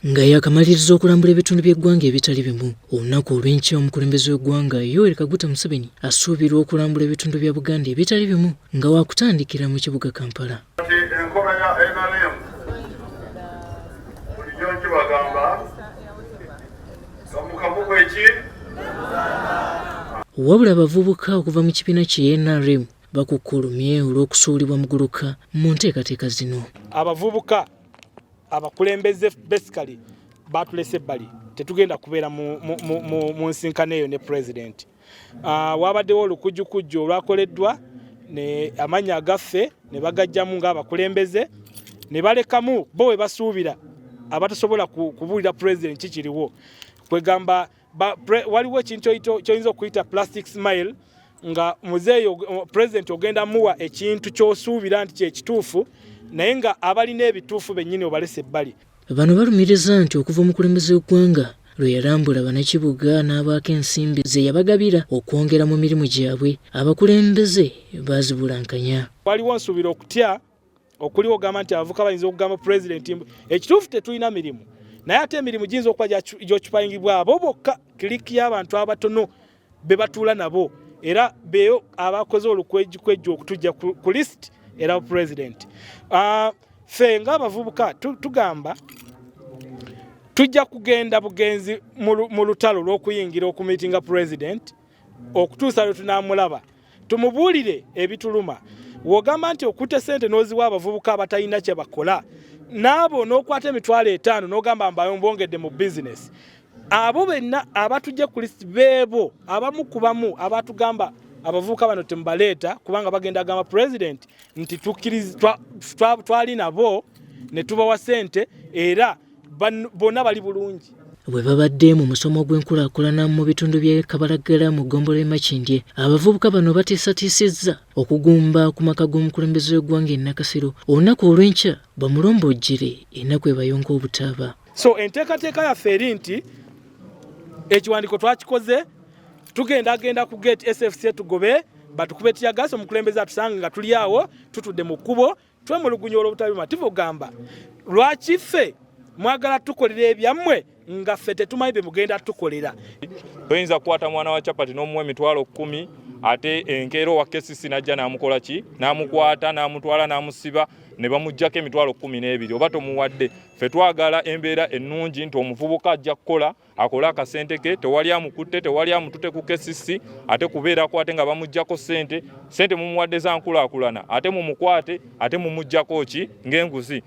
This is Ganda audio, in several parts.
Nga yakamaliriza okulambula ebitundu by'eggwanga ebitali bimu, olunaku olw'enkya omukulembeze w'eggwanga Yoweri Kaguta Museveni asuubirwa okulambula ebitundu bya Buganda ebitali bimu nga wakutandikira mu kibuga Kampala. Enkola ya Nrm bulijjo nkibagamba kamukamuko eki wabula abavubuka okuva mu kibiina kye Nrm bakukulumye olw'okusuulibwa mu guluka mu nteekateeka zino. Abavubuka abakulembeze basically batulese ebbali tetugenda kubeera mu nsinkano eyo ne president. Wabaddewo olukujjukujju olwakoleddwa ne amanya agaffe ne bagajjamu ng'abakulembeze ne balekamu bo we basuubira abatasobola kubuulira president kikiriwo kwegamba waliwo ekintu kyoyinza okuyita plastic smile nga muzeeyo president ogenda muwa ekintu ky'osuubira nti kyekituufu naye nga abalina ebituufu bennyini obalese ebbali. Bano balumiriza nti okuva omukulembeze w'eggwanga lwe yalambula bannakibuga n'abaako ensimbi ze yabagabira okwongera mu mirimu gyabwe, abakulembeze baazibulankanya. Waliwo nsuubira okutya okuliwo ogamba nti abavubuka bayinza okugamba pulezidenti ekituufu tetulina mirimu, naye ate emirimu giyinza okuba gy'okipangibwa abo bokka kiriki y'abantu abatono be batuula nabo era beyo abakoze olukwejjukwejju okutujja ku list era president. Ffe ng'abavubuka tugamba tujja kugenda bugenzi mu lutalo lw'okuyingira okumitinga president okutuusa lwe tunaamulaba tumubuulire ebituluma. Wogamba nti okutta ssente n'oziwa abavubuka abatalina kye bakola n'abo n'okwata emitwalo 5 n'ogamba mbayo mbongedde mu business, abo benna abatujja ku list beebo abamu ku bamu abatugamba abavubuka bano temubaleeta kubanga bagenda agamba president nti twali nabo ne tubawa ssente era bonna bali bulungi. Bwe babadde mu musomo gw'enkulaakulana mu bitundu by'e Kabalagala mu ggombolola y'e Makindye, abavubuka bano batiisatiisizza okugumba ku maka g'omukulembeze w'eggwanga e Nakasero olunaku olw'enkya bamulombojjere ennaku ebayonka obutaaba. So enteekateeka yaffe eri nti ekiwandiiko twakikoze tugenda ku gate SFC tugobe batukube tiyagasa omukulembeze atusange nga tuli awo tutudde mu kkubo twemulugunya olw'obutabi bumativu ogamba lwaki ffe mwagala tukolera ebyammwe nga ffe tetumanyi bye mugenda tukolera. Toyinza kukwata mwana wa Chapati n'omuwa emitwalo 10 ate enkeero wa kesisi najja n'amukola ki n'amukwata n'amutwala n'amusiba ne bamuggyako emitwalo 12 oba tomuwadde. Ffe twagala embeera ennungi nti omuvubuka ajja kukola akole akasente ke, tewali amukutte tewali amutute ku kesisi ate kubeerako ate nga bamuggyako ssente mumuwadde za nkulaakulana ate mumukwate ate mumuggyako ki ng'enguzi.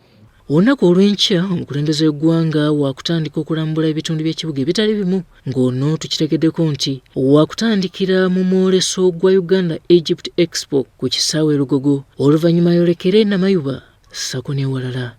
Olunaku olw'enkya omukulembeze w'eggwanga wakutandika okulambula ebitundu by'ekibuga ebitali bimu ng'ono tukitegeddeko nti wakutandikira mu mwoleso gwa Uganda Egypt Expo ku kisaawe Lugogo, oluvannyuma yolekere Namayuba ssako n'ewalala.